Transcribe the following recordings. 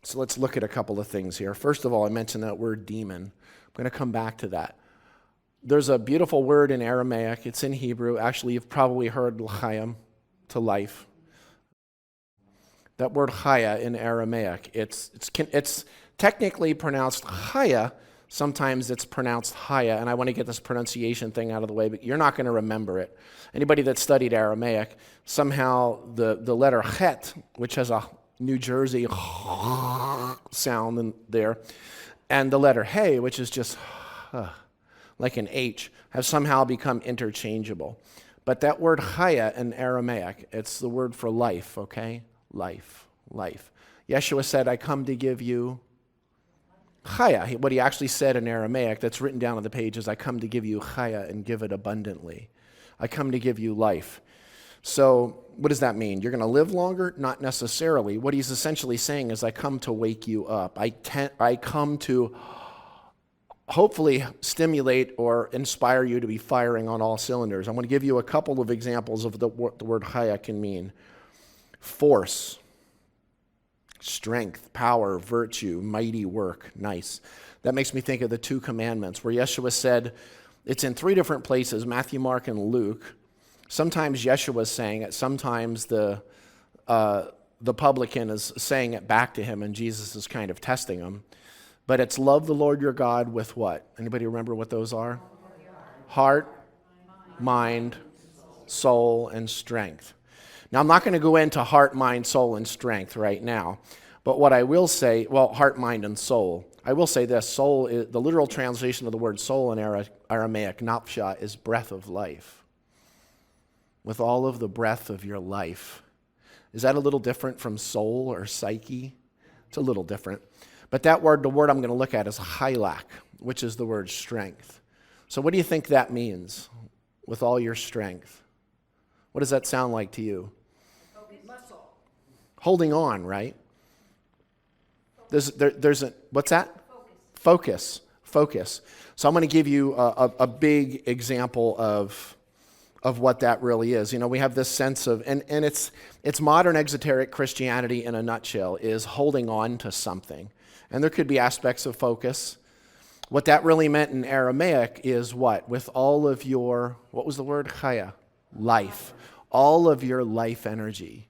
So let's look at a couple of things here. First of all, I mentioned that word demon. I'm going to come back to that. There's a beautiful word in Aramaic. It's in Hebrew. Actually, you've probably heard l'chaim, to life. That word chaya in Aramaic, it's technically pronounced chaya. Sometimes it's pronounced chaya, and I want to get this pronunciation thing out of the way, but you're not going to remember it. Anybody that studied Aramaic, somehow the letter chet, which has a New Jersey sound in there, and the letter hey, which is just like an H, have somehow become interchangeable. But that word chaya in Aramaic, it's the word for life, okay? Life. Yeshua said, I come to give you chaya. What he actually said in Aramaic, that's written down on the page, is I come to give you chaya and give it abundantly. I come to give you life. So what does that mean? You're going to live longer? Not necessarily. What he's essentially saying is I come to wake you up. I come to hopefully stimulate or inspire you to be firing on all cylinders. I'm going to give you a couple of examples of what the word chaya can mean. Force, strength, power, virtue, mighty work. Nice. That makes me think of the 2 commandments where Yeshua said, it's in 3 different places, Matthew, Mark, and Luke. Sometimes Yeshua is saying it, sometimes the publican is saying it back to him, and Jesus is kind of testing him. But it's love the Lord your God with what? Anybody remember what those are? Heart, mind, soul, and strength. Now, I'm not going to go into heart, mind, soul, and strength right now. But what I will say, heart, mind, and soul. I will say this, soul, the literal translation of the word soul in Aramaic, nafsha, is breath of life. With all of the breath of your life. Is that a little different from soul or psyche? It's a little different. But the word I'm going to look at is chilak, which is the word strength. So what do you think that means? With all your strength. What does that sound like to you? Muscle. Holding on, right? There's a, what's that? Focus. So I'm going to give you a big example of what that really is. You know, we have this sense of, and it's modern exoteric Christianity in a nutshell, is holding on to something. And there could be aspects of focus. What that really meant in Aramaic is what? With all of your, what was the word? Chaya. Life. All of your life energy.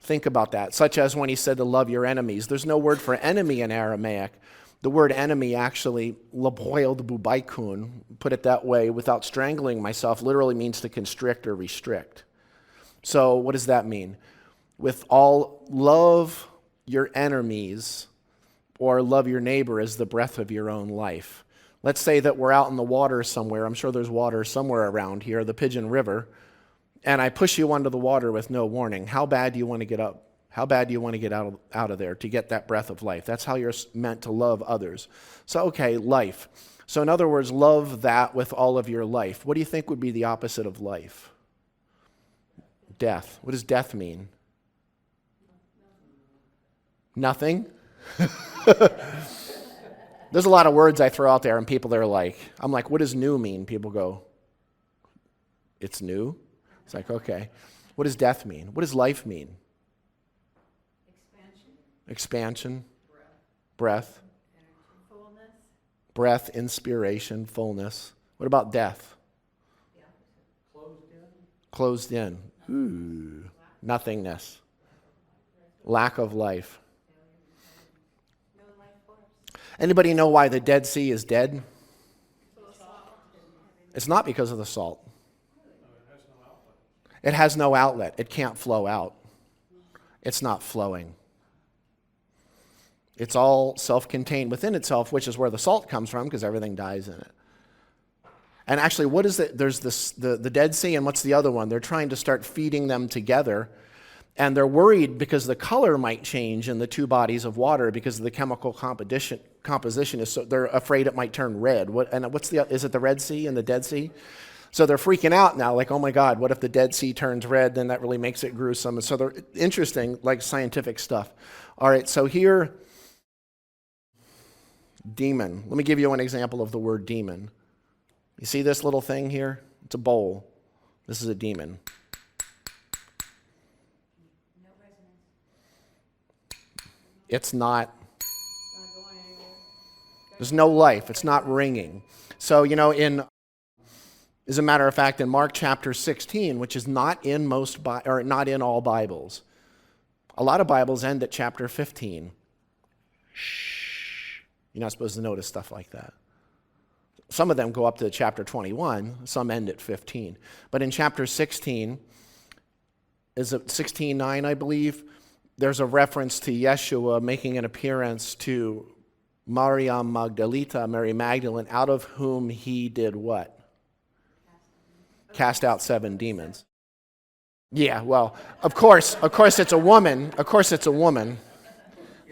Think about that. Such as when he said to love your enemies. There's no word for enemy in Aramaic. The word enemy actually, laboiled bubaikun, put it that way, without strangling myself, literally means to constrict or restrict. So what does that mean? With all, love your enemies or love your neighbor as the breath of your own life. Let's say that we're out in the water somewhere. I'm sure there's water somewhere around here, the Pigeon River, and I push you under the water with no warning. How bad do you want to get up? How bad do you want to get out of there to get that breath of life? That's how you're meant to love others. So, okay, life. So in other words, love that with all of your life. What do you think would be the opposite of life? Death. What does death mean? Nothing? There's a lot of words I throw out there and people are like, I'm like, what does new mean? People go, it's new? It's like, okay. What does death mean? What does life mean? Expansion. Breath. Fullness. Breath, inspiration, fullness. What about death? Closed in. Ooh. Nothingness. Lack of life. Anybody know why the Dead Sea is dead? It's not because of the salt. It has no outlet. It can't flow out. It's not flowing. It's all self-contained within itself, which is where the salt comes from, because everything dies in it. And actually, what is it? There's this the Dead Sea, and what's the other one? They're trying to start feeding them together, and they're worried because the color might change in the 2 bodies of water because of the chemical composition is so they're afraid it might turn red. Is it the Red Sea and the Dead Sea? So they're freaking out now, like, oh my God, what if the Dead Sea turns red? Then that really makes it gruesome. And so they're interesting, like scientific stuff. All right, so here, demon. Let me give you an example of the word demon. You see this little thing here? It's a bowl. This is a demon. It's not There's no life. It's not ringing. So, as a matter of fact, in Mark chapter 16, which is not in not in all Bibles, a lot of Bibles end at chapter 15. Shh. You're not supposed to notice stuff like that. Some of them go up to chapter 21. Some end at 15. But in chapter 16, is it 16:9, I believe? There's a reference to Yeshua making an appearance to Mariam Magdalita, Mary Magdalene, out of whom he did what? Cast out 7 demons. Yeah, well, of course it's a woman. Of course it's a woman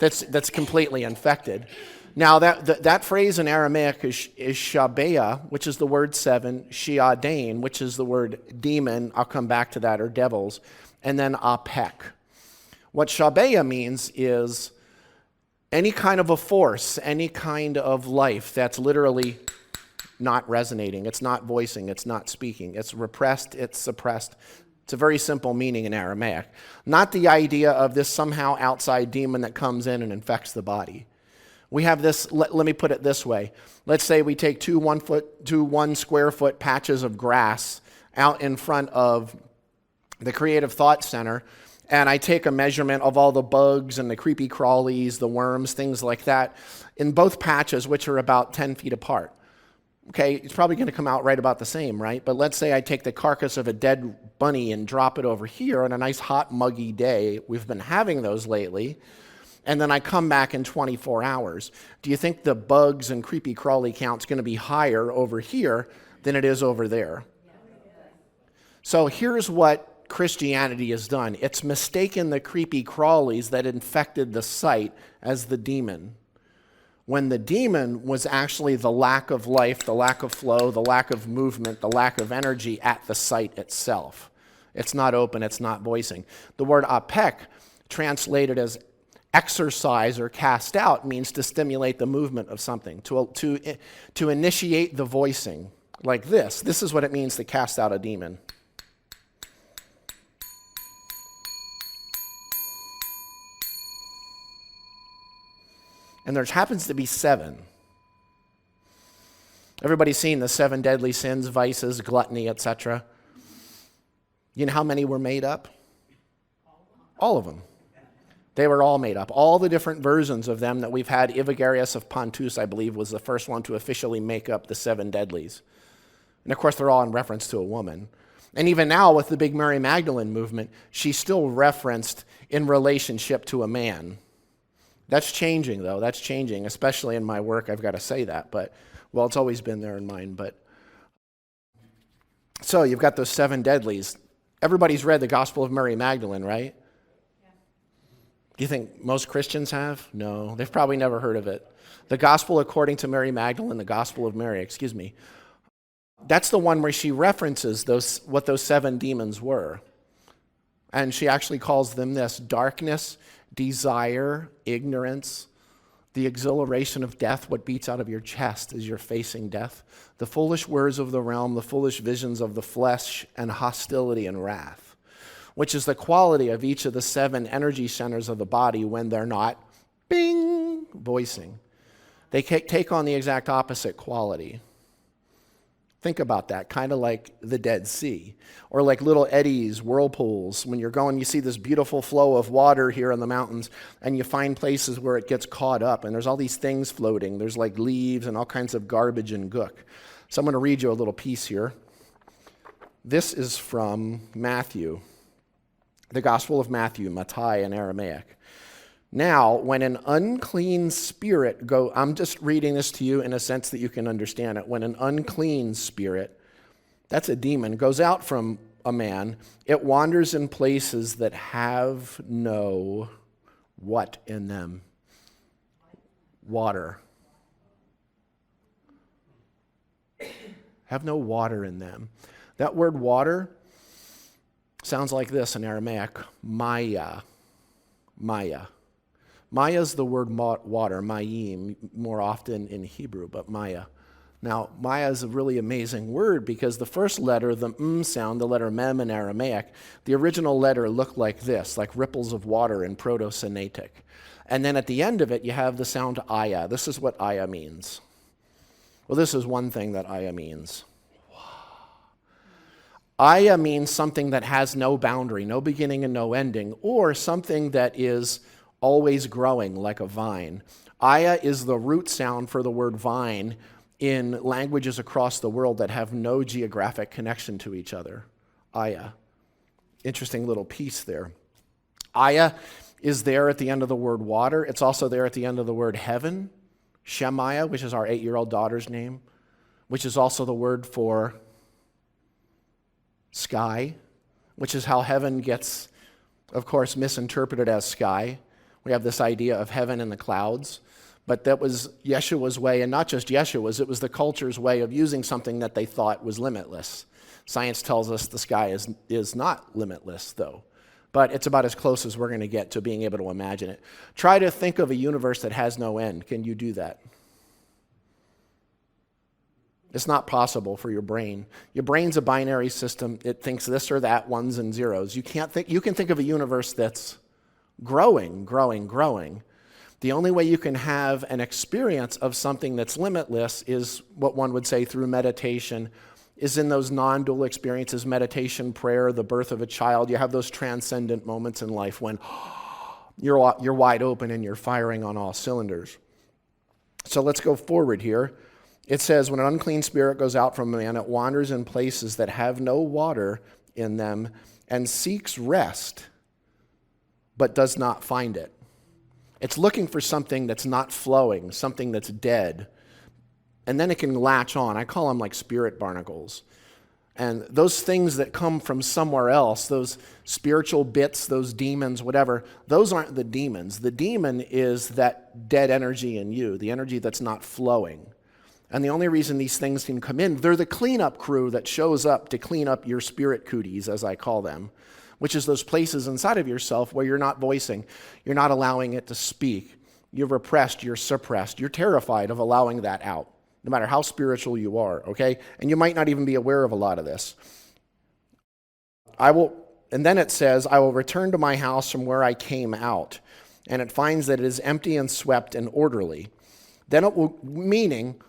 that's completely infected. Now that phrase in Aramaic is shabeah, which is the word 7, shiadain, which is the word demon, I'll come back to that, or devils, and then apek. What shabeah means is any kind of a force, any kind of life that's literally not resonating, it's not voicing, it's not speaking, it's repressed, it's suppressed. It's a very simple meaning in Aramaic. Not the idea of this somehow outside demon that comes in and infects the body. We have this, let me put it this way. Let's say we take two 1 square foot patches of grass out in front of the Creative Thought Center, and I take a measurement of all the bugs and the creepy crawlies, the worms, things like that, in both patches, which are about 10 feet apart. Okay, it's probably going to come out right about the same, right? But let's say I take the carcass of a dead bunny and drop it over here on a nice hot muggy day. We've been having those lately. And then I come back in 24 hours. Do you think the bugs and creepy crawly count's going to be higher over here than it is over there? So here's what Christianity has done. It's mistaken the creepy crawlies that infected the site as the demon, when the demon was actually the lack of life, the lack of flow, the lack of movement, the lack of energy at the site itself. It's not open, it's not voicing. The word apek, translated as exercise or cast out, means to stimulate the movement of something, to initiate the voicing, like this. This is what it means to cast out a demon. And there happens to be 7. Everybody's seen the 7 deadly sins, vices, gluttony, etc. You know how many were made up? All of them. They were all made up. All the different versions of them that we've had. Evagrius of Pontus, I believe, was the first one to officially make up the 7 deadlies. And of course, they're all in reference to a woman. And even now, with the big Mary Magdalene movement, she's still referenced in relationship to a man. That's changing, though. That's changing, especially in my work. I've got to say that. But, well, it's always been there in mine. But so you've got those 7 deadlies. Everybody's read the Gospel of Mary Magdalene, right? Yeah. Do you think most Christians have? No, they've probably never heard of it. The Gospel according to Mary Magdalene, the Gospel of Mary, That's the one where she references what those 7 demons were. And she actually calls them this: darkness, desire, ignorance, the exhilaration of death, what beats out of your chest as you're facing death, the foolish words of the realm, the foolish visions of the flesh, and hostility and wrath, which is the quality of each of the 7 energy centers of the body when they're not, bing, voicing. They take on the exact opposite quality. Think about that, kind of like the Dead Sea, or like little eddies, whirlpools. When you're going, you see this beautiful flow of water here in the mountains, and you find places where it gets caught up, and there's all these things floating. There's like leaves and all kinds of garbage and gook. So I'm going to read you a little piece here. This is from Matthew, the Gospel of Matthew, Mattai in Aramaic. Now, when an unclean spirit I'm just reading this to you in a sense that you can understand it. When an unclean spirit, that's a demon, goes out from a man, it wanders in places that have no what in them? Water. Have no water in them. That word water sounds like this in Aramaic: maya. Maya. Maya is the word water, mayim, more often in Hebrew, but Maya. Now, Maya is a really amazing word because the first letter, the sound, the letter mem in Aramaic, the original letter looked like this, like ripples of water in Proto-Semitic. And then at the end of it, you have the sound aya. This is what aya means. Well, this is one thing that aya means. Aya means something that has no boundary, no beginning and no ending, or something that is always growing like a vine. Aya is the root sound for the word vine in languages across the world that have no geographic connection to each other. Aya. Interesting little piece there. Aya is there at the end of the word water. It's also there at the end of the word heaven. Shemaiah, which is our 8-year-old daughter's name, which is also the word for sky, which is how heaven gets, of course, misinterpreted as sky. We have this idea of heaven in the clouds, but that was Yeshua's way, and not just Yeshua's, it was the culture's way of using something that they thought was limitless. Science tells us the sky is not limitless, though, but it's about as close as we're going to get to being able to imagine it. Try to think of a universe that has no end. Can you do that? It's not possible for your brain. Your brain's a binary system. It thinks this or that, ones and zeros. You can think of a universe that's growing. The only way you can have an experience of something that's limitless is what one would say through meditation, is in those non-dual experiences, meditation, prayer, the birth of a child. You have those transcendent moments in life when you're wide open and you're firing on all cylinders. So let's go forward here. It says, when an unclean spirit goes out from a man, it wanders in places that have no water in them and seeks rest, but does not find it. It's looking for something that's not flowing, something that's dead. And then it can latch on. I call them like spirit barnacles. And those things that come from somewhere else, those spiritual bits, those demons, whatever, those aren't the demons. The demon is that dead energy in you, the energy that's not flowing. And the only reason these things can come in, they're the cleanup crew that shows up to clean up your spirit cooties, as I call them, which is those places inside of yourself where you're not voicing, you're not allowing it to speak. You're repressed, you're suppressed, you're terrified of allowing that out, no matter how spiritual you are, okay? And you might not even be aware of a lot of this. And then it says, I will return to my house from where I came out, and it finds that it is empty and swept and orderly. Then it will, meaning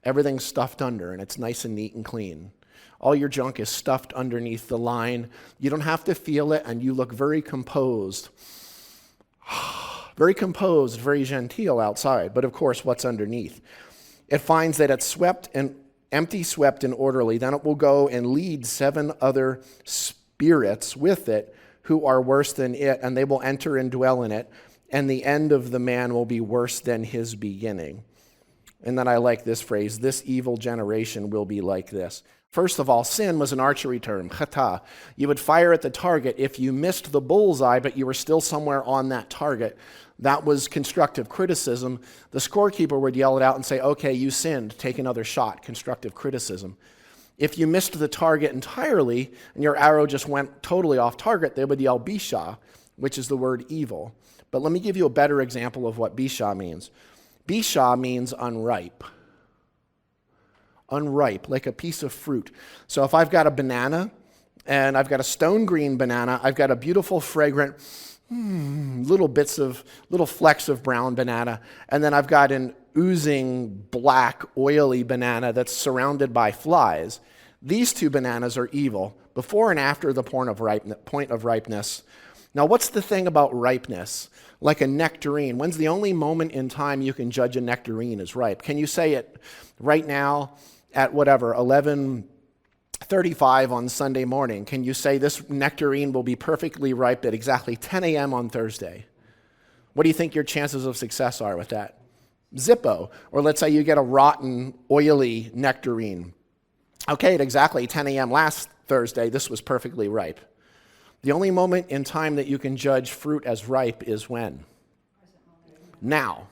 everything's stuffed under and it's nice and neat and clean. All your junk is stuffed underneath the line. You don't have to feel it, and you look very composed. Very composed, very genteel outside, but of course, what's underneath? It finds that it's swept and empty, swept, and orderly. Then it will go and lead 7 other spirits with it who are worse than it, and they will enter and dwell in it, and the end of the man will be worse than his beginning. And then I like this phrase, this evil generation will be like this. First of all, sin was an archery term, chata. You would fire at the target. If you missed the bullseye, but you were still somewhere on that target, that was constructive criticism. The scorekeeper would yell it out and say, okay, you sinned, take another shot, constructive criticism. If you missed the target entirely and your arrow just went totally off target, they would yell bisha, which is the word evil. But let me give you a better example of what bisha means. Bisha means unripe. Unripe, like a piece of fruit. So if I've got a banana, and I've got a stone green banana, I've got a beautiful, fragrant, little flecks of brown banana, and then I've got an oozing, black, oily banana that's surrounded by flies. These 2 bananas are evil, before and after the point of ripeness. Now, what's the thing about ripeness? Like a nectarine. When's the only moment in time you can judge a nectarine as ripe? Can you say it right now at 11:35 on Sunday morning? Can you say this nectarine will be perfectly ripe at exactly 10 a.m. on Thursday? What do you think your chances of success are with that? Zippo. Or let's say you get a rotten, oily nectarine. Okay, at exactly 10 a.m. last Thursday, this was perfectly ripe. The only moment in time that you can judge fruit as ripe is when? Now.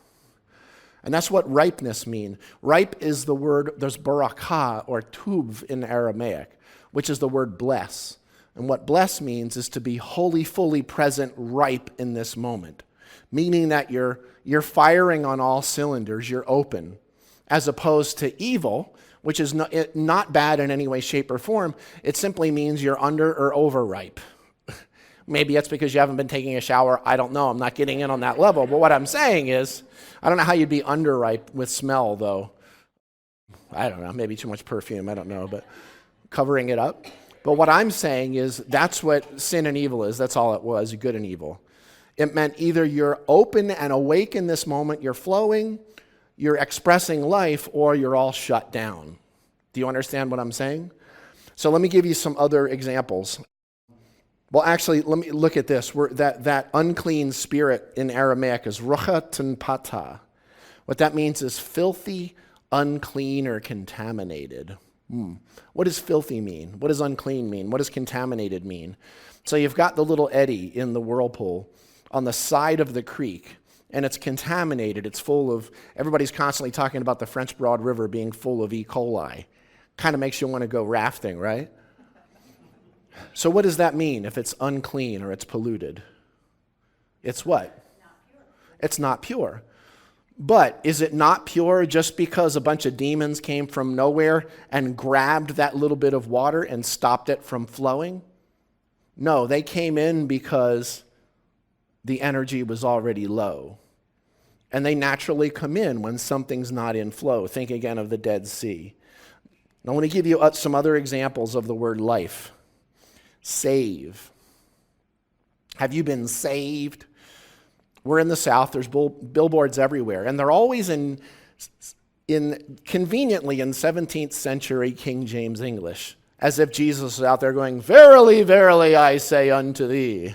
And that's what ripeness means. Ripe is the word, there's barakah or tuv in Aramaic, which is the word bless. And what bless means is to be wholly, fully present, ripe in this moment, meaning that you're firing on all cylinders, you're open, as opposed to evil, which is not bad in any way, shape, or form. It simply means you're under or overripe. Maybe it's because you haven't been taking a shower. I don't know. I'm not getting in on that level. But what I'm saying is, I don't know how you'd be underripe with smell, though. I don't know. Maybe too much perfume. I don't know. But covering it up. But what I'm saying is that's what sin and evil is. That's all it was, good and evil. It meant either you're open and awake in this moment, you're flowing, you're expressing life, or you're all shut down. Do you understand what I'm saying? So let me give you some other examples. Well, actually, let me look at this. That unclean spirit in Aramaic is rucha tenpata. What that means is filthy, unclean, or contaminated. What does filthy mean? What does unclean mean? What does contaminated mean? So you've got the little eddy in the whirlpool on the side of the creek, and it's contaminated. It's full of, everybody's constantly talking about the French Broad River being full of E. coli. Kind of makes you want to go rafting, right? So what does that mean if it's unclean or it's polluted? It's what? It's not pure. But is it not pure just because a bunch of demons came from nowhere and grabbed that little bit of water and stopped it from flowing? No, they came in because the energy was already low. And they naturally come in when something's not in flow. Think again of the Dead Sea. Now, I want to give you some other examples of the word life. Save. Have you been saved? We're in the South. There's billboards everywhere, and they're always in conveniently in 17th century King James English, as if Jesus is out there going, "Verily, verily, I say unto thee."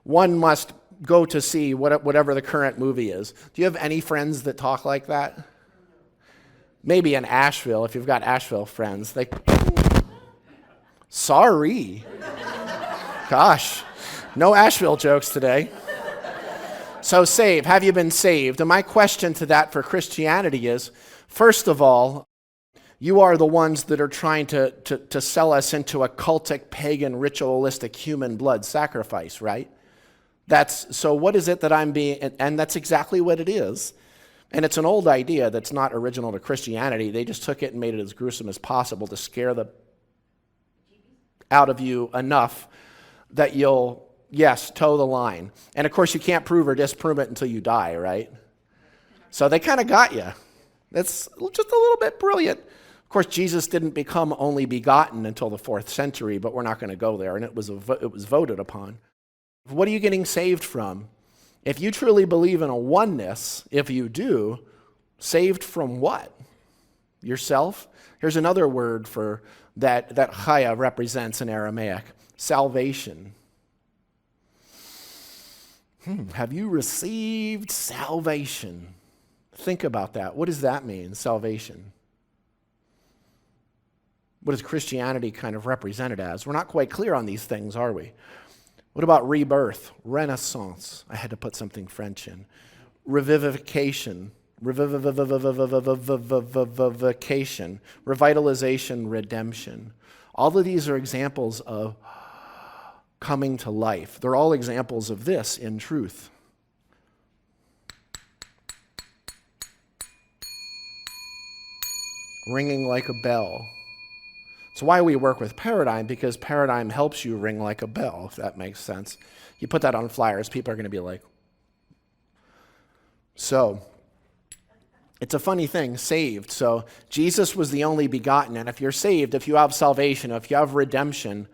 One must go to see whatever the current movie is. Do you have any friends that talk like that? Maybe in Asheville, if you've got Asheville friends. Sorry. Gosh, no Asheville jokes today. So save, have you been saved? And my question to that for Christianity is, first of all, you are the ones that are trying to sell us into a cultic, pagan, ritualistic human blood sacrifice, right? So what is it that I'm being, and that's exactly what it is. And it's an old idea that's not original to Christianity. They just took it and made it as gruesome as possible to scare the out of you enough that you'll, yes, toe the line. And of course, you can't prove or disprove it until you die, right? So they kind of got you. That's just a little bit brilliant. Of course, Jesus didn't become only begotten until the 4th century, but we're not going to go there, and it was voted upon. What are you getting saved from? If you truly believe in a oneness, if you do, saved from what? Yourself? Here's another word for that chaya represents in Aramaic. Salvation. Have you received salvation? Think about that. What does that mean, salvation? What is Christianity kind of represented as? We're not quite clear on these things, are we? What about rebirth, renaissance? I had to put something French in. Revivification, revitalization, redemption. All of these are examples of coming to life. They're all examples of this in truth. Ringing like a bell. It's why we work with Paradigm, because Paradigm helps you ring like a bell, if that makes sense. You put that on flyers, people are going to be like. So, it's a funny thing, saved. So, Jesus was the only begotten, and if you're saved, if you have salvation, if you have redemption,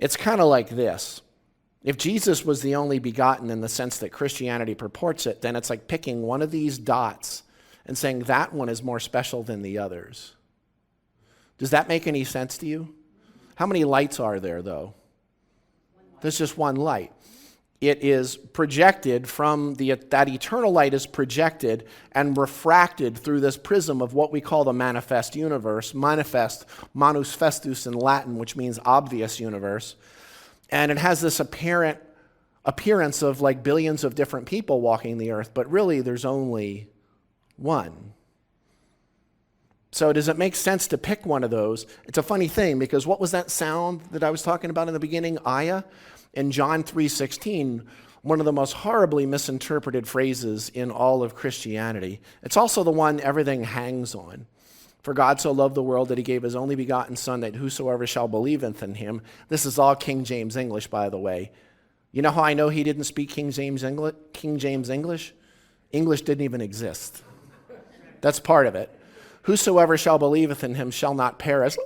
it's kind of like this. If Jesus was the only begotten in the sense that Christianity purports it, then it's like picking one of these dots and saying that one is more special than the others. Does that make any sense to you? How many lights are there, though? There's just one light. It is projected from that eternal light is projected and refracted through this prism of what we call the manifest universe. Manifest, manus festus in Latin, which means obvious universe. And it has this appearance of like billions of different people walking the earth, but really there's only one. So does it make sense to pick one of those? It's a funny thing, because what was that sound that I was talking about in the beginning, Aya? In John 3:16, one of the most horribly misinterpreted phrases in all of Christianity. It's also the one everything hangs on. For God so loved the world that he gave his only begotten Son, that whosoever shall believeth in him. This is all King James English, by the way. You know how I know he didn't speak King James English? English didn't even exist. That's part of it. Whosoever shall believeth in him shall not perish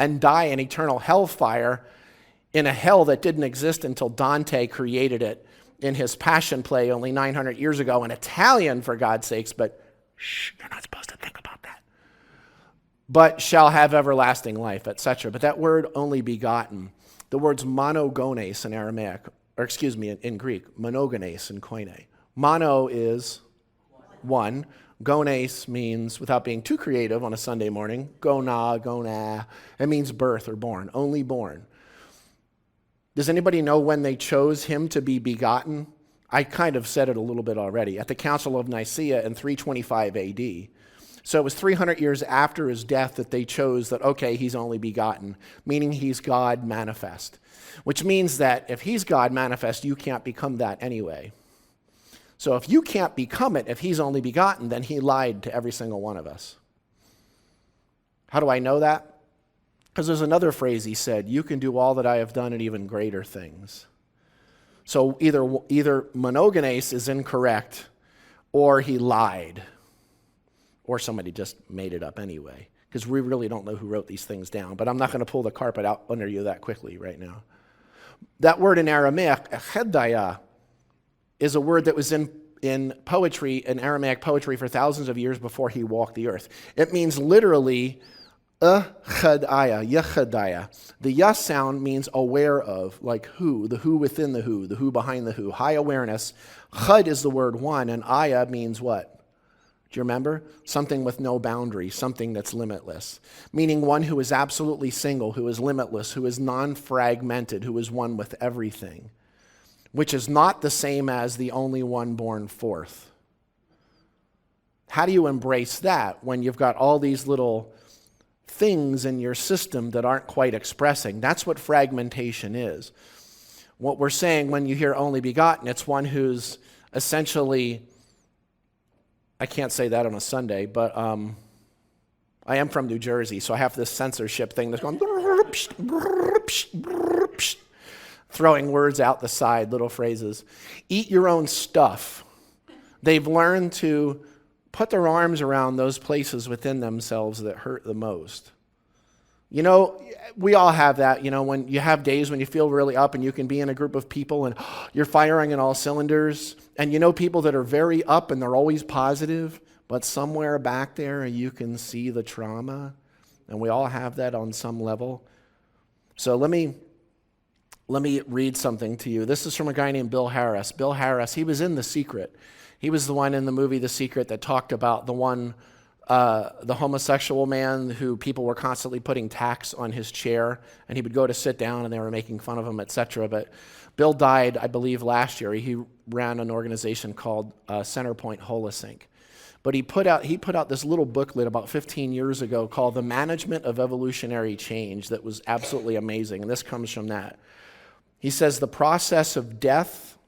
and die in eternal hellfire, in a hell that didn't exist until Dante created it in his Passion play only 900 years ago in Italian, for God's sakes, but you're not supposed to think about that. But shall have everlasting life, etc. But that word only begotten, the words monogenes in Aramaic, or excuse me, in Greek, monogenes in Koine. Mono is one. Gones means, without being too creative on a Sunday morning, gona. It means birth or born, only born. Does anybody know when they chose him to be begotten? I kind of said it a little bit already. At the Council of Nicaea in 325 AD. So it was 300 years after his death that they chose that, okay, he's only begotten, meaning he's God manifest. Which means that if he's God manifest, you can't become that anyway. So if you can't become it, if he's only begotten, then he lied to every single one of us. How do I know that? Because there's another phrase he said, you can do all that I have done and even greater things. So either monogenes is incorrect, or he lied, or somebody just made it up anyway, because we really don't know who wrote these things down. But I'm not going to pull the carpet out under you that quickly right now. That word in Aramaic, echedaya, is a word that was in poetry, in Aramaic poetry, for thousands of years before he walked the earth. It means literally yechadaya. The yah sound means aware of, like who, the who within the who behind the who. High awareness. Chad is the word one, and aya means what? Do you remember? Something with no boundary, something that's limitless. Meaning one who is absolutely single, who is limitless, who is non-fragmented, who is one with everything. Which is not the same as the only one born forth. How do you embrace that when you've got all these little things in your system that aren't quite expressing? That's what fragmentation is. What we're saying when you hear only begotten, it's one who's essentially, I can't say that on a Sunday, but I am from New Jersey, so I have this censorship thing that's going, throwing words out the side, little phrases. Eat your own stuff. They've learned to put their arms around those places within themselves that hurt the most. You know, we all have that, you know, when you have days when you feel really up and you can be in a group of people and you're firing in all cylinders. And you know people that are very up and they're always positive, but somewhere back there you can see the trauma. And we all have that on some level. So let me read something to you. This is from a guy named Bill Harris. Bill Harris, he was in The Secret. He was the one in the movie The Secret that talked about the homosexual man who people were constantly putting tacks on his chair, and he would go to sit down and they were making fun of him, etc. But Bill died, I believe, last year. He ran an organization called Centerpoint Holosync. But he put out this little booklet about 15 years ago called The Management of Evolutionary Change that was absolutely amazing, and this comes from that. He says the process of death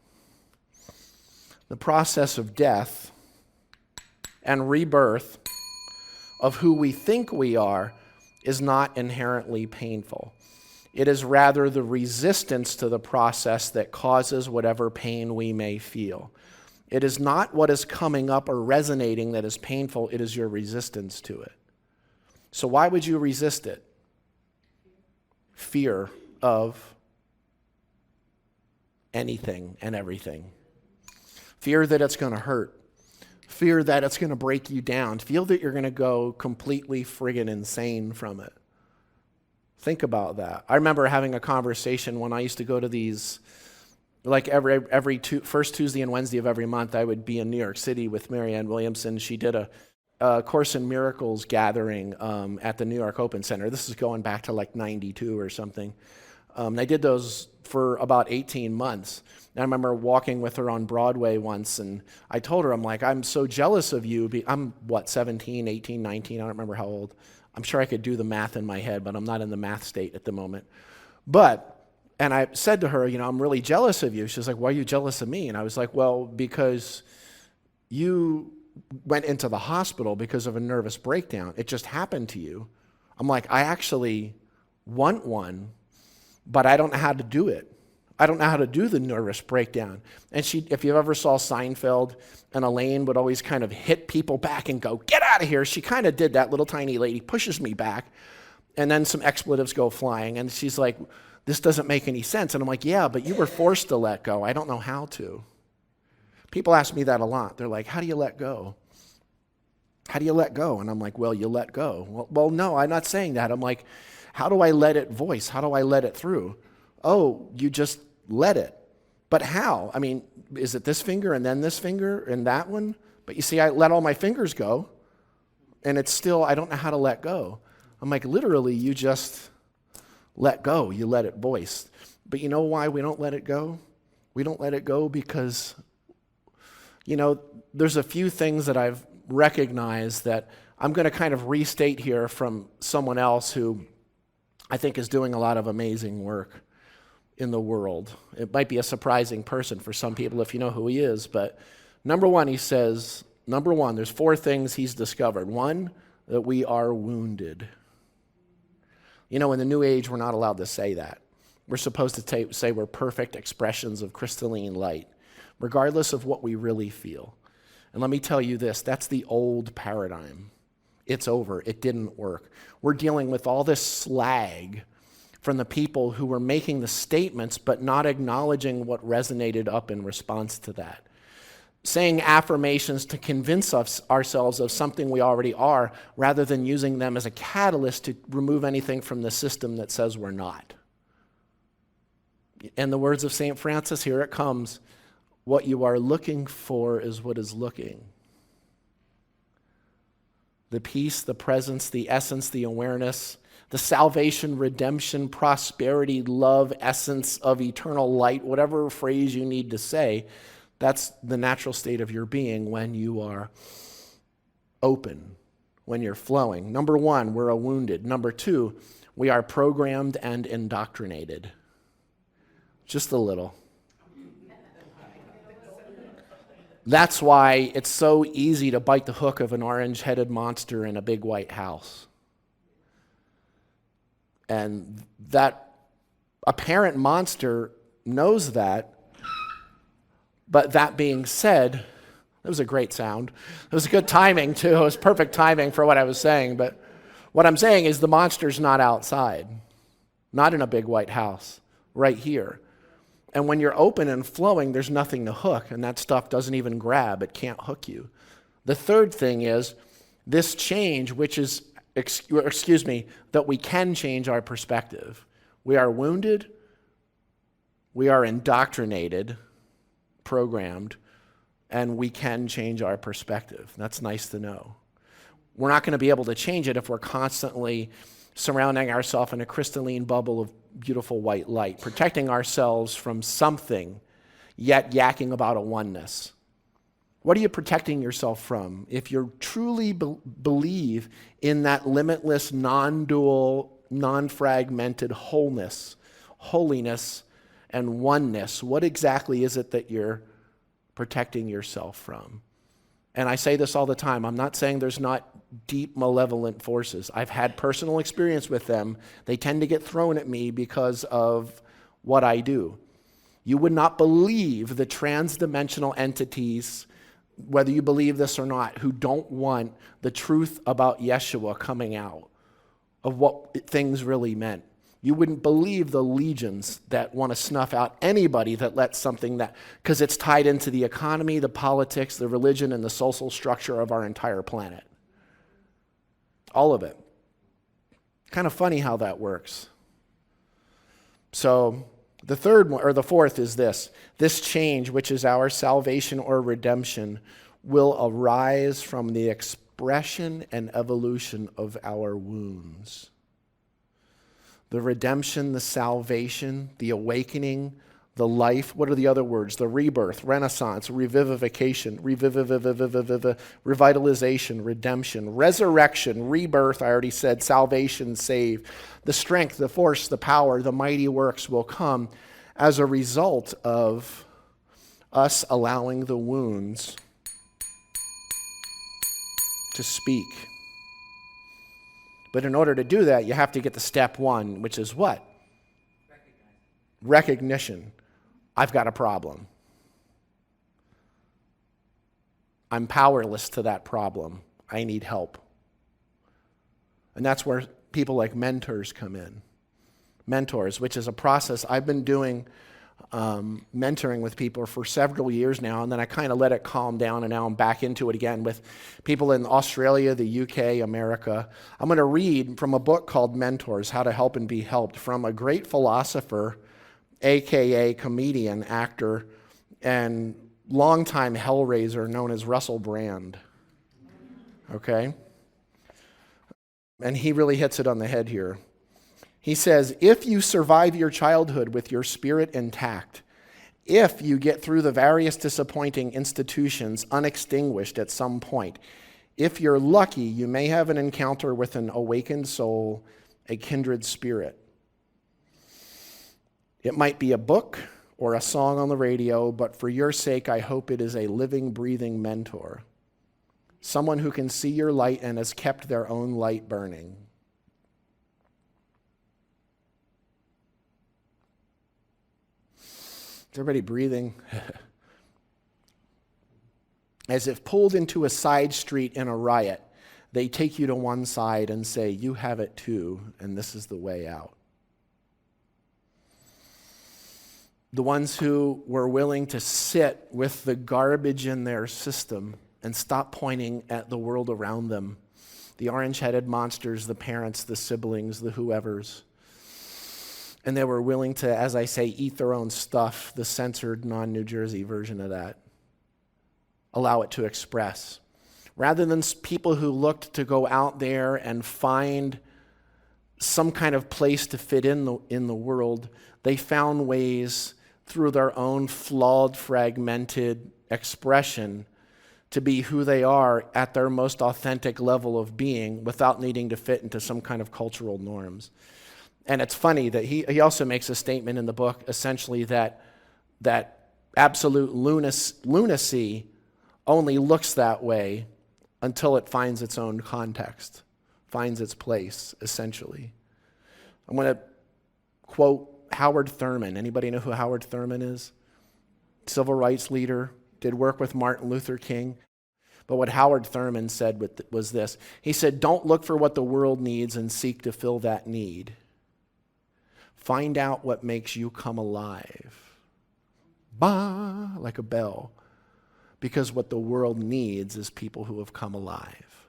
and rebirth of who we think we are is not inherently painful. It is rather the resistance to the process that causes whatever pain we may feel. It is not what is coming up or resonating that is painful, it is your resistance to it. So why would you resist it? Fear of anything and everything. Fear that it's going to hurt. Fear that it's going to break you down. Feel that you're going to go completely friggin' insane from it. Think about that. I remember having a conversation when I used to go to these, like every first Tuesday and Wednesday of every month, I would be in New York City with Marianne Williamson. She did a Course in Miracles gathering at the New York Open Center. This is going back to like 92 or something. And I did those for about 18 months. And I remember walking with her on Broadway once, and I told her, I'm like, I'm so jealous of you. I'm, 17, 18, 19, I don't remember how old. I'm sure I could do the math in my head, but I'm not in the math state at the moment. And I said to her, I'm really jealous of you. She's like, why are you jealous of me? And I was like, well, because you went into the hospital because of a nervous breakdown. It just happened to you. I'm like, I actually want one, but I don't know how to do it. I don't know how to do the nervous breakdown. And if you ever saw Seinfeld, and Elaine would always kind of hit people back and go, get out of here. She kind of did that. Little tiny lady pushes me back, and then some expletives go flying. And she's like, this doesn't make any sense. And I'm like, yeah, but you were forced to let go. I don't know how to. People ask me that a lot. They're like, how do you let go? How do you let go? And I'm like, well, you let go. Well, no, I'm not saying that. I'm like, how do I let it voice? How do I let it through? Oh, you just let it. But how? I mean, is it this finger and then this finger and that one? But you see, I let all my fingers go, and it's still, I don't know how to let go. I'm like, literally, you just let go. You let it voice. But you know why we don't let it go? We don't let it go because, there's a few things that I've recognized that I'm going to kind of restate here from someone else who I think is doing a lot of amazing work in the world. It might be a surprising person for some people if you know who he is, but number one, he says, there's 4 things he's discovered. 1, that we are wounded. In the New Age, we're not allowed to say that. We're supposed to say we're perfect expressions of crystalline light, regardless of what we really feel. And let me tell you this, that's the old paradigm. It's over. It didn't work. We're dealing with all this slag from the people who were making the statements but not acknowledging what resonated up in response to that. Saying affirmations to convince ourselves of something we already are, rather than using them as a catalyst to remove anything from the system that says we're not. In the words of St. Francis, here it comes, what you are looking for is what is looking. The peace, the presence, the essence, the awareness, the salvation, redemption, prosperity, love, essence of eternal light, whatever phrase you need to say, that's the natural state of your being when you are open, when you're flowing. Number 1, we're wounded. Number 2, we are programmed and indoctrinated. Just a little. That's why it's so easy to bite the hook of an orange-headed monster in a big white house. And that apparent monster knows that. But that being said, it was a great sound. It was good timing, too. It was perfect timing for what I was saying. But what I'm saying is the monster's not outside, not in a big white house, right here. And when you're open and flowing, there's nothing to hook, and that stuff doesn't even grab. It can't hook you. The third thing is this change, which is, that we can change our perspective. We are wounded, we are indoctrinated, programmed, and we can change our perspective. That's nice to know. We're not going to be able to change it if we're constantly surrounding ourselves in a crystalline bubble of beautiful white light, protecting ourselves from something, yet yakking about a oneness. What are you protecting yourself from? If you truly believe in that limitless, non-dual, non-fragmented wholeness, holiness, and oneness, what exactly is it that you're protecting yourself from? And I say this all the time. I'm not saying there's not deep malevolent forces. I've had personal experience with them. They tend to get thrown at me because of what I do. You would not believe the transdimensional entities, whether you believe this or not, who don't want the truth about Yeshua coming out, of what things really meant. You wouldn't believe the legions that want to snuff out anybody that lets something that, because it's tied into the economy, the politics, the religion, and the social structure of our entire planet. All of it. Kind of funny how that works. So the third one, or the fourth, is this. This change, which is our salvation or redemption, will arise from the expression and evolution of our wounds. The redemption, the salvation, the awakening, the life. What are the other words? The rebirth, renaissance, revivification, revitalization, redemption, resurrection, rebirth, I already said, salvation, save. The strength, the force, the power, the mighty works will come as a result of us allowing the wounds to speak. But in order to do that, you have to get to step 1, which is what? Recognition. I've got a problem. I'm powerless to that problem. I need help. And that's where people like mentors come in. Mentors, which is a process I've been doing, mentoring with people for several years now, and then I kind of let it calm down, and now I'm back into it again with people in Australia, the UK, America. I'm going to read from a book called Mentors, How to Help and Be Helped, from a great philosopher, aka comedian, actor, and longtime hellraiser known as Russell Brand. Okay? And he really hits it on the head here. He says, if you survive your childhood with your spirit intact, if you get through the various disappointing institutions unextinguished at some point, if you're lucky, you may have an encounter with an awakened soul, a kindred spirit. It might be a book or a song on the radio, but for your sake, I hope it is a living, breathing mentor. Someone who can see your light and has kept their own light burning. Is everybody breathing? As if pulled into a side street in a riot, they take you to one side and say, you have it too, and this is the way out. The ones who were willing to sit with the garbage in their system and stop pointing at the world around them. The orange-headed monsters, the parents, the siblings, the whoever's. And they were willing to, as I say, eat their own stuff, the censored non-New Jersey version of that. Allow it to express. Rather than people who looked to go out there and find some kind of place to fit in the world, they found ways through their own flawed, fragmented expression to be who they are at their most authentic level of being without needing to fit into some kind of cultural norms. And it's funny that he also makes a statement in the book, essentially, that absolute lunacy only looks that way until it finds its own context, finds its place, essentially. I'm going to quote Howard Thurman. Anybody know who Howard Thurman is? Civil rights leader, did work with Martin Luther King. But what Howard Thurman said was this. He said, don't look for what the world needs and seek to fill that need. Find out what makes you come alive. Bah, like a bell. Because what the world needs is people who have come alive.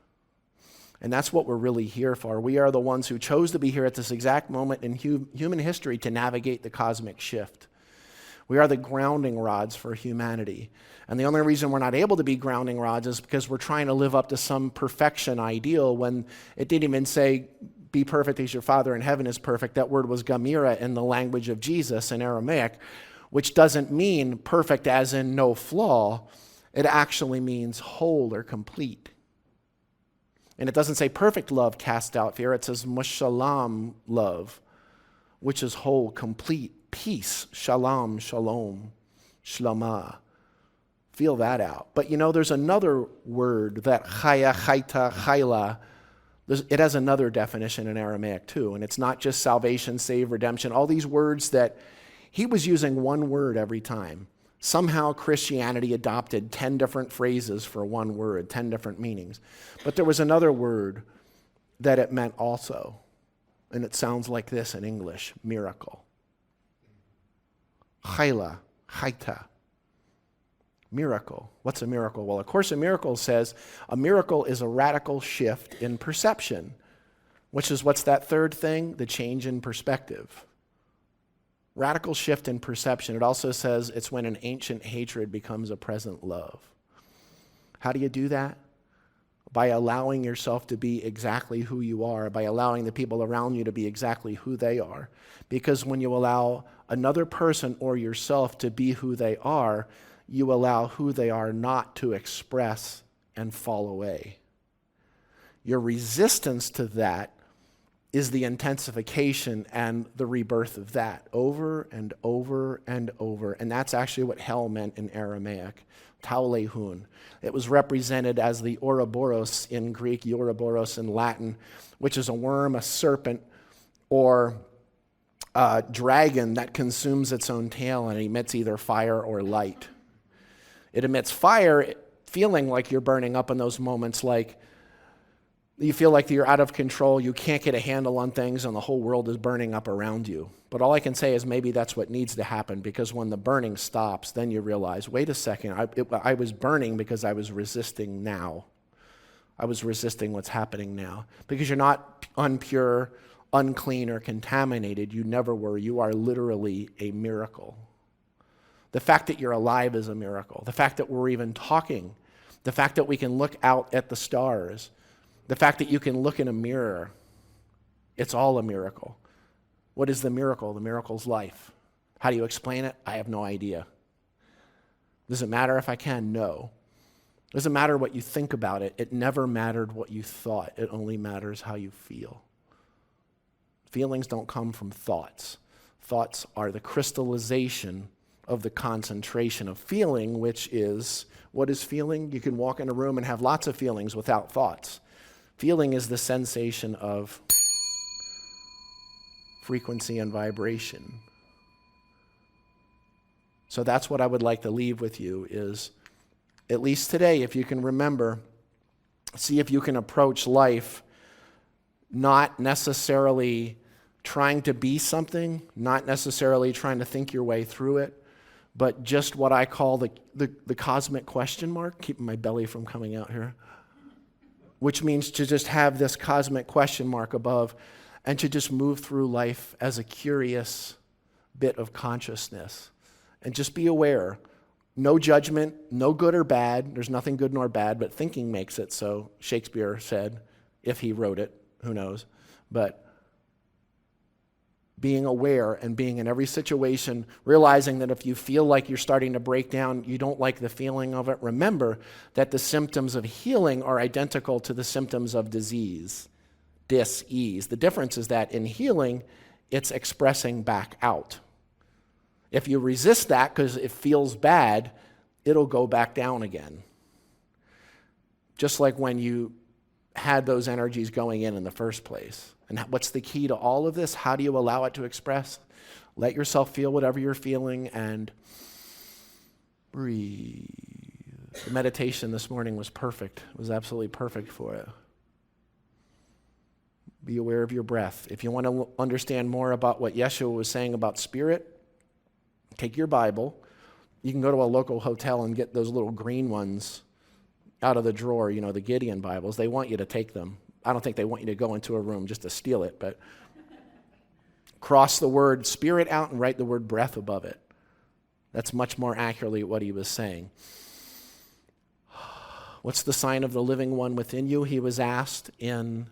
And that's what we're really here for. We are the ones who chose to be here at this exact moment in human history to navigate the cosmic shift. We are the grounding rods for humanity. And the only reason we're not able to be grounding rods is because we're trying to live up to some perfection ideal when it didn't even say, be perfect as your Father in heaven is perfect. That word was gamira in the language of Jesus in Aramaic, which doesn't mean perfect as in no flaw. It actually means whole or complete. And it doesn't say perfect love cast out fear. It says mushalam love, which is whole, complete, peace, shalom, shalom, shlama. Feel that out. But you know, there's another word, that chaya, chaita, chayla. It has another definition in Aramaic too. And it's not just salvation, save, redemption. All these words that he was using one word every time. Somehow Christianity adopted 10 different phrases for one word, 10 different meanings. But there was another word that it meant also. And it sounds like this in English, miracle. Chayla, chayta. Miracle. What's a miracle? Well, A Course in Miracles says a miracle is a radical shift in perception, which is what's that third thing? The change in perspective. Radical shift in perception. It also says it's when an ancient hatred becomes a present love. How do you do that? By allowing yourself to be exactly who you are, by allowing the people around you to be exactly who they are. Because when you allow another person or yourself to be who they are, you allow who they are not to express and fall away. Your resistance to that is the intensification and the rebirth of that over and over and over. And that's actually what hell meant in Aramaic, taulehun. It was represented as the Ouroboros in Greek, Ouroboros in Latin, which is a worm, a serpent, or dragon that consumes its own tail and emits either fire or light. It emits fire, feeling like you're burning up in those moments, like you feel like you're out of control, you can't get a handle on things, and the whole world is burning up around you. But all I can say is maybe that's what needs to happen, because when the burning stops, then you realize, wait a second, I was burning because I was resisting now. I was resisting what's happening now. Because you're not unpure, unclean, or contaminated. You never were. You are literally a miracle. The fact that you're alive is a miracle. The fact that we're even talking. The fact that we can look out at the stars. The fact that you can look in a mirror. It's all a miracle. What is the miracle? The miracle's life. How do you explain it? I have no idea. Does it matter if I can? No. Doesn't matter what you think about it. It never mattered what you thought. It only matters how you feel. Feelings don't come from thoughts. Thoughts are the crystallization of the concentration of feeling, which is, what is feeling? You can walk in a room and have lots of feelings without thoughts. Feeling is the sensation of frequency and vibration. So that's what I would like to leave with you is, at least today, if you can remember, see if you can approach life not necessarily trying to be something, not necessarily trying to think your way through it, but just what I call the cosmic question mark, keeping my belly from coming out here, which means to just have this cosmic question mark above and to just move through life as a curious bit of consciousness and just be aware. No judgment, no good or bad. There's nothing good nor bad, but thinking makes it so, Shakespeare said, if he wrote it, who knows. But being aware and being in every situation, realizing that if you feel like you're starting to break down, you don't like the feeling of it, remember that the symptoms of healing are identical to the symptoms of disease, dis-ease. The difference is that in healing, it's expressing back out. If you resist that because it feels bad, it'll go back down again. Just like when you had those energies going in the first place. And what's the key to all of this? How do you allow it to express? Let yourself feel whatever you're feeling and breathe. The meditation this morning was perfect. It was absolutely perfect for it. Be aware of your breath. If you want to understand more about what Yeshua was saying about spirit, take your Bible. You can go to a local hotel and get those little green ones out of the drawer, the Gideon Bibles. They want you to take them. I don't think they want you to go into a room just to steal it, but cross the word spirit out and write the word breath above it. That's much more accurately what he was saying. What's the sign of the living one within you? He was asked in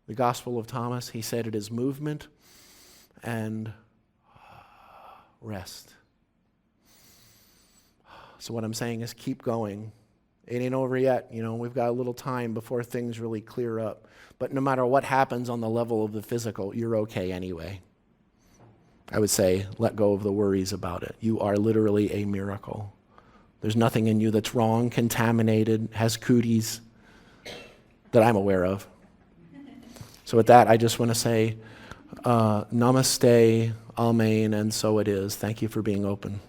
the Gospel of Thomas. He said it is movement and rest. So what I'm saying is keep going. It ain't over yet. We've got a little time before things really clear up. But no matter what happens on the level of the physical, you're okay anyway. I would say let go of the worries about it. You are literally a miracle. There's nothing in you that's wrong, contaminated, has cooties that I'm aware of. So with that, I just want to say namaste, amen, and so it is. Thank you for being open.